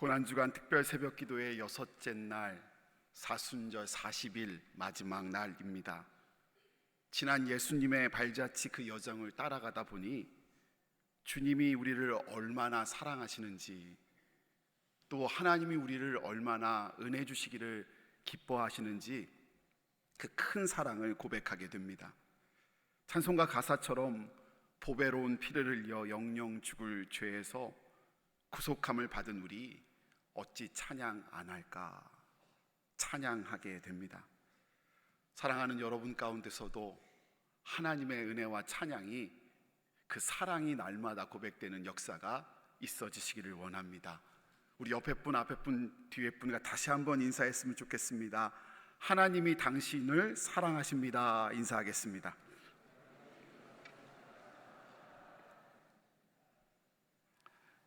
고난주간 특별 새벽 기도의 여섯째 날, 사순절 40일 마지막 날입니다. 지난 예수님의 발자취 그 여정을 따라가다 보니 주님이 우리를 얼마나 사랑하시는지, 또 하나님이 우리를 얼마나 은혜 주시기를 기뻐하시는지 그 큰 사랑을 고백하게 됩니다. 찬송가 가사처럼 보배로운 피를 흘려 영영 죽을 죄에서 구속함을 받은 우리 어찌 찬양 안 할까 찬양하게 됩니다. 사랑하는 여러분 가운데서도 하나님의 은혜와 찬양이, 그 사랑이 날마다 고백되는 역사가 있어지시기를 원합니다. 우리 옆에 분, 앞에 분, 뒤에 분과 다시 한번 인사했으면 좋겠습니다. 하나님이 당신을 사랑하십니다. 인사하겠습니다.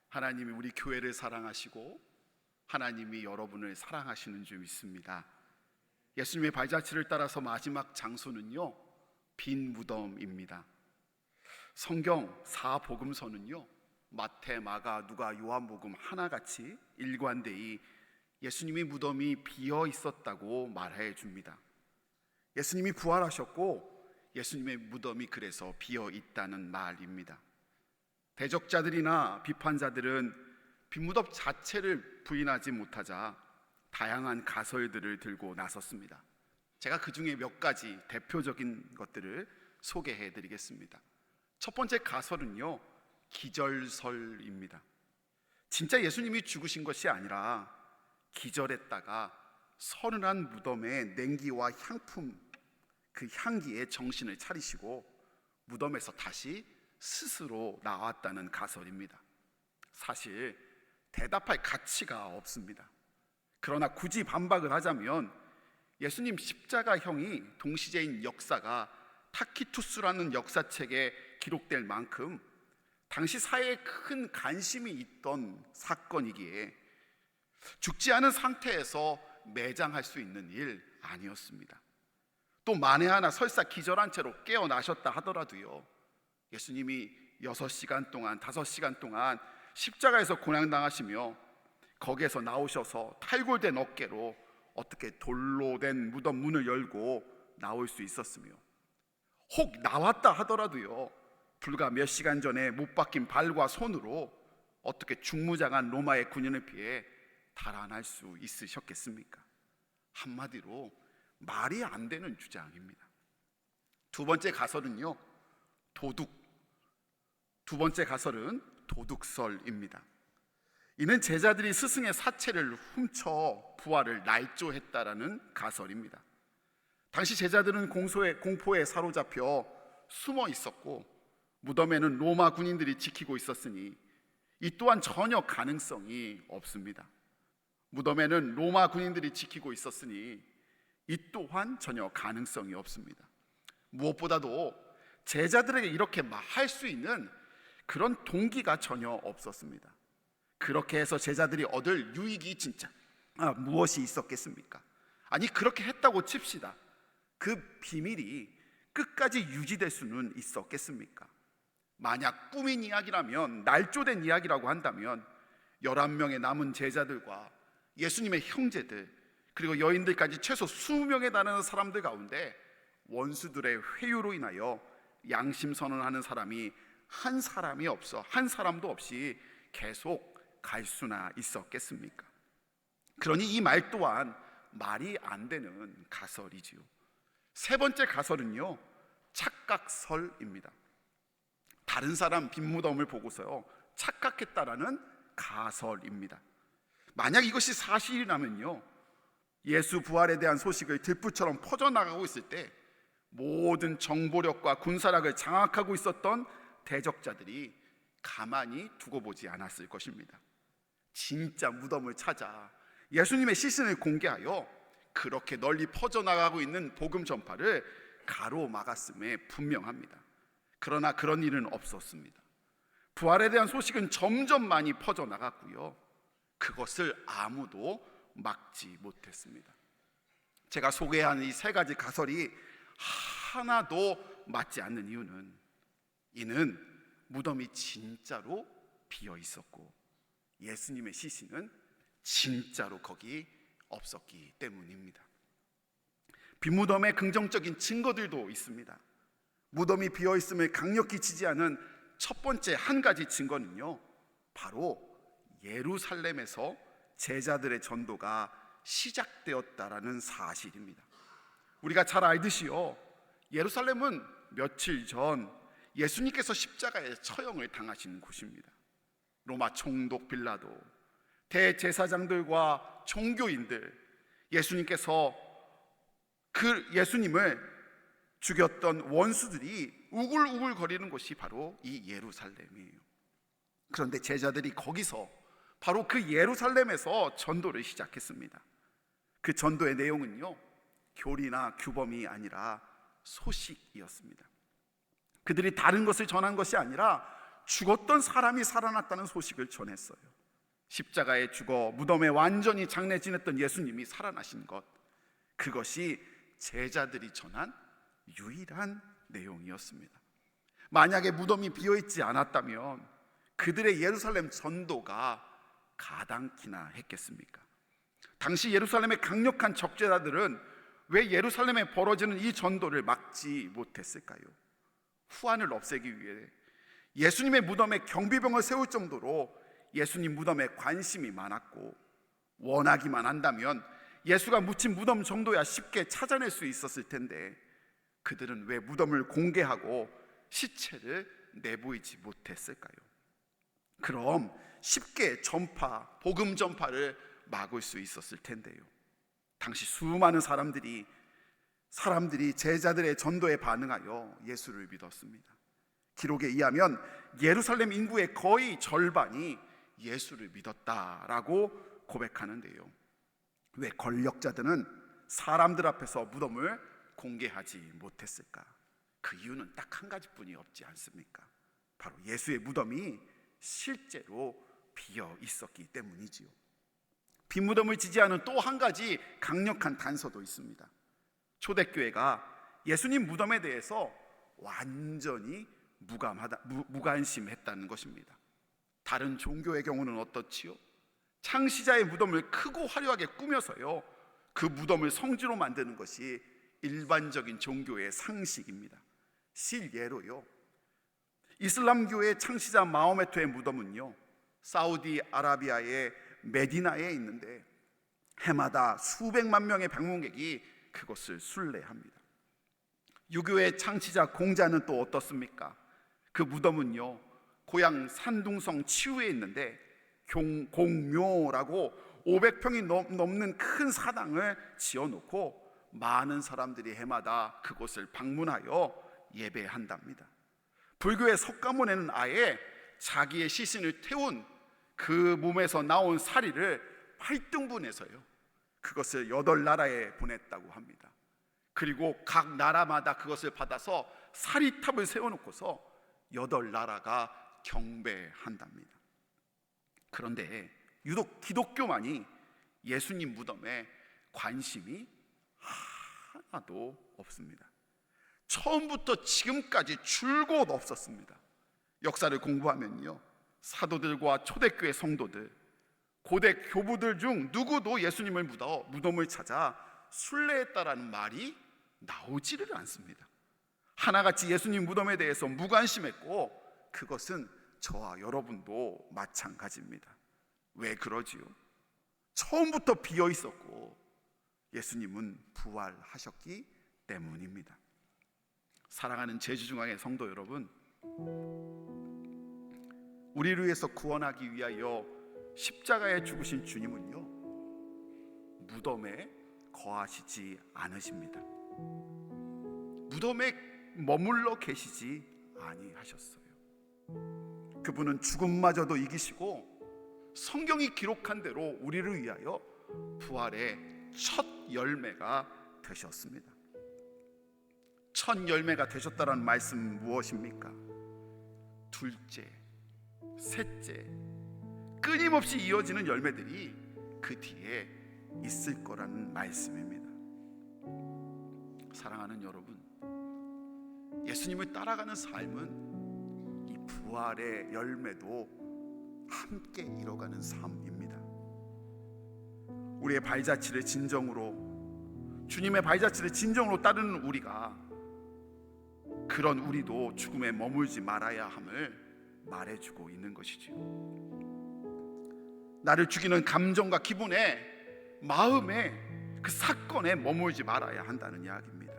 하나님이 우리 교회를 사랑하시고 하나님이 여러분을 사랑하시는 줄 믿습니다. 예수님의 발자취를 따라서 마지막 장소는요, 빈 무덤입니다. 성경 4복음서는요, 마태, 마가, 누가, 요한복음 하나같이 일관되이 예수님이 무덤이 비어 있었다고 말해 줍니다. 예수님이 부활하셨고 예수님의 무덤이 그래서 비어 있다는 말입니다. 대적자들이나 비판자들은 빈무덤 자체를 부인하지 못하자 다양한 가설들을 들고 나섰습니다. 제가 그 중에 몇 가지 대표적인 것들을 소개해 드리겠습니다. 첫 번째 가설은요, 기절설입니다. 진짜 예수님이 죽으신 것이 아니라 기절했다가 서늘한 무덤의 냉기와 향품, 그 향기에 정신을 차리시고 무덤에서 다시 스스로 나왔다는 가설입니다. 사실 대답할 가치가 없습니다. 그러나 굳이 반박을 하자면 예수님 십자가형이 동시제인 역사가 타키투스라는 역사책에 기록될 만큼 당시 사회에 큰 관심이 있던 사건이기에 죽지 않은 상태에서 매장할 수 있는 일 아니었습니다. 또 만에 하나 설사 기절한 채로 깨어나셨다 하더라도요, 예수님이 6시간 동안 5시간 동안 십자가에서 고난당하시며 거기에서 나오셔서 탈골된 어깨로 어떻게 돌로 된 무덤 문을 열고 나올 수 있었으며, 혹 나왔다 하더라도요, 불과 몇 시간 전에 못 박힌 발과 손으로 어떻게 중무장한 로마의 군인을 피해 달아날 수 있으셨겠습니까? 한마디로 말이 안 되는 주장입니다. 두 번째 가설은요, 두 번째 가설은 도둑설입니다. 이는 제자들이 스승의 사체를 훔쳐 부활을 날조했다라는 가설입니다. 당시 제자들은 공포에 사로잡혀 숨어 있었고 무덤에는 로마 군인들이 지키고 있었으니 이 또한 전혀 가능성이 없습니다. 무덤에는 로마 군인들이 지키고 있었으니 이 또한 전혀 가능성이 없습니다. 무엇보다도 제자들에게 이렇게 할 수 있는 그런 동기가 전혀 없었습니다. 그렇게 해서 제자들이 얻을 유익이 진짜 무엇이 있었겠습니까? 아니, 그렇게 했다고 칩시다. 그 비밀이 끝까지 유지될 수는 있었겠습니까? 만약 꾸민 이야기라면, 날조된 이야기라고 한다면 11명의 남은 제자들과 예수님의 형제들, 그리고 여인들까지 최소 20명에 달하는 사람들 가운데 원수들의 회유로 인하여 양심 선언하는 사람이 한 사람도 없이 계속 갈 수나 있었겠습니까? 그러니 이 말 또한 말이 안 되는 가설이지요. 세 번째 가설은요, 착각설입니다. 다른 사람 빈무덤을 보고서요, 착각했다라는 가설입니다. 만약 이것이 사실이라면요, 예수 부활에 대한 소식을 들불처럼 퍼져나가고 있을 때 모든 정보력과 군사력을 장악하고 있었던 대적자들이 가만히 두고 보지 않았을 것입니다. 진짜 무덤을 찾아 예수님의 시신을 공개하여 그렇게 널리 퍼져나가고 있는 복음 전파를 가로막았음에 분명합니다. 그러나 그런 일은 없었습니다. 부활에 대한 소식은 점점 많이 퍼져나갔고요, 그것을 아무도 막지 못했습니다. 제가 소개한 이 세 가지 가설이 하나도 맞지 않는 이는 무덤이 진짜로 비어 있었고 예수님의 시신은 진짜로 거기 없었기 때문입니다. 빈무덤의 긍정적인 증거들도 있습니다. 무덤이 비어있음을 강력히 지지하는 첫 번째 한 가지 증거는요, 바로 예루살렘에서 제자들의 전도가 시작되었다라는 사실입니다. 우리가 잘 알듯이요, 예루살렘은 며칠 전 예수님께서 십자가에 처형을 당하신 곳입니다. 로마 총독 빌라도, 대제사장들과 종교인들, 예수님께서 그 예수님을 죽였던 원수들이 우글우글 거리는 곳이 바로 이 예루살렘이에요. 그런데 제자들이 거기서 바로 그 예루살렘에서 전도를 시작했습니다. 그 전도의 내용은요, 교리나 규범이 아니라 소식이었습니다. 그들이 다른 것을 전한 것이 아니라 죽었던 사람이 살아났다는 소식을 전했어요. 십자가에 죽어 무덤에 완전히 장례 지냈던 예수님이 살아나신 것, 그것이 제자들이 전한 유일한 내용이었습니다. 만약에 무덤이 비어있지 않았다면 그들의 예루살렘 전도가 가당키나 했겠습니까? 당시 예루살렘의 강력한 적재자들은 왜 예루살렘에 벌어지는 이 전도를 막지 못했을까요? 후환을 없애기 위해 예수님의 무덤에 경비병을 세울 정도로 예수님 무덤에 관심이 많았고, 원하기만 한다면 예수가 묻힌 무덤 정도야 쉽게 찾아낼 수 있었을 텐데, 그들은 왜 무덤을 공개하고 시체를 내보이지 못했을까요? 그럼 쉽게 복음 전파를 막을 수 있었을 텐데요. 당시 수많은 사람들이 제자들의 전도에 반응하여 예수를 믿었습니다. 기록에 의하면 예루살렘 인구의 거의 절반이 예수를 믿었다라고 고백하는데요. 왜 권력자들은 사람들 앞에서 무덤을 공개하지 못했을까? 그 이유는 딱 한 가지뿐이 없지 않습니까? 바로 예수의 무덤이 실제로 비어 있었기 때문이지요. 빈 무덤을 지지하는 또 한 가지 강력한 단서도 있습니다. 초대교회가 예수님 무덤에 대해서 완전히 무관심했다는 것입니다. 다른 종교의 경우는 어떻지요? 창시자의 무덤을 크고 화려하게 꾸며서요, 그 무덤을 성지로 만드는 것이 일반적인 종교의 상식입니다. 실예로요, 이슬람교의 창시자 마호메트의 무덤은요, 사우디아라비아의 메디나에 있는데 해마다 수백만 명의 방문객이 그것을 순례합니다. 유교의 창시자 공자는 또 어떻습니까? 그 무덤은요, 고향 산둥성 치우에 있는데 공묘라고 500평이 넘는 큰 사당을 지어놓고 많은 사람들이 해마다 그곳을 방문하여 예배한답니다. 불교의 석가모니는 아예 자기의 시신을 태운 그 몸에서 나온 사리를 8등분해서요, 그것을 8나라에 보냈다고 합니다. 그리고 각 나라마다 그것을 받아서 사리탑을 세워놓고서 8나라가 경배한답니다. 그런데 유독 기독교만이 예수님 무덤에 관심이 하나도 없습니다. 처음부터 지금까지 줄곧 없었습니다. 역사를 공부하면요, 사도들과 초대교회 성도들, 고대 교부들 중 누구도 예수님을 무덤을 찾아 순례했다라는 말이 나오지를 않습니다. 하나같이 예수님 무덤에 대해서 무관심했고, 그것은 저와 여러분도 마찬가지입니다. 왜 그러지요? 처음부터 비어 있었고 예수님은 부활하셨기 때문입니다. 사랑하는 제주중앙의 성도 여러분, 우리를 위해서 구원하기 위하여 십자가에 죽으신 주님은요, 무덤에 거하시지 않으십니다. 무덤에 머물러 계시지 아니하셨어요. 그분은 죽음마저도 이기시고 성경이 기록한 대로 우리를 위하여 부활의 첫 열매가 되셨습니다. 첫 열매가 되셨다는 말씀은 무엇입니까? 둘째, 셋째, 끊임없이 이어지는 열매들이 그 뒤에 있을 거라는 말씀입니다. 사랑하는 여러분, 예수님을 따라가는 삶은 이 부활의 열매도 함께 이뤄가는 삶입니다. 우리의 발자취를 진정으로, 주님의 발자취를 진정으로 따르는 우리가, 그런 우리도 죽음에 머물지 말아야 함을 말해주고 있는 것이지요. 나를 죽이는 감정과 기분에, 마음에, 그 사건에 머물지 말아야 한다는 이야기입니다.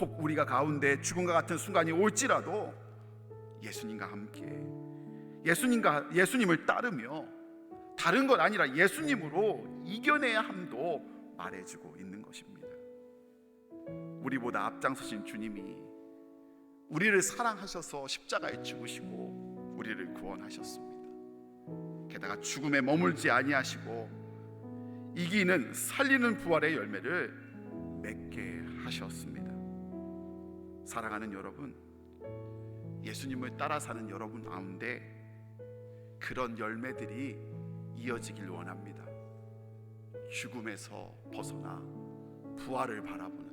혹 우리가 가운데 죽음과 같은 순간이 올지라도 예수님과 함께, 예수님을 따르며 다른 것 아니라 예수님으로 이겨내야 함도 말해주고 있는 것입니다. 우리보다 앞장서신 주님이 우리를 사랑하셔서 십자가에 죽으시고 우리를 구원하셨습니다. 게다가 죽음에 머물지 아니하시고 이기는 살리는 부활의 열매를 맺게 하셨습니다. 사랑하는 여러분, 예수님을 따라 사는 여러분 가운데 그런 열매들이 이어지길 원합니다. 죽음에서 벗어나 부활을 바라보는,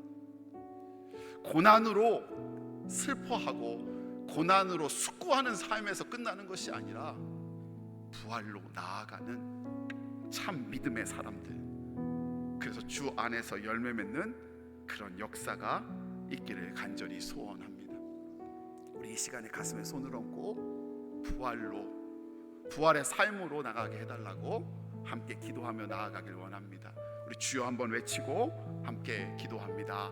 고난으로 슬퍼하고 고난으로 숙고하는 삶에서 끝나는 것이 아니라 부활로 나아가는 참 믿음의 사람들, 그래서 주 안에서 열매 맺는 그런 역사가 있기를 간절히 소원합니다. 우리 이 시간에 가슴에 손을 얹고 부활의 삶으로 나가게 해달라고 함께 기도하며 나아가길 원합니다. 우리 주여 한번 외치고 함께 기도합니다.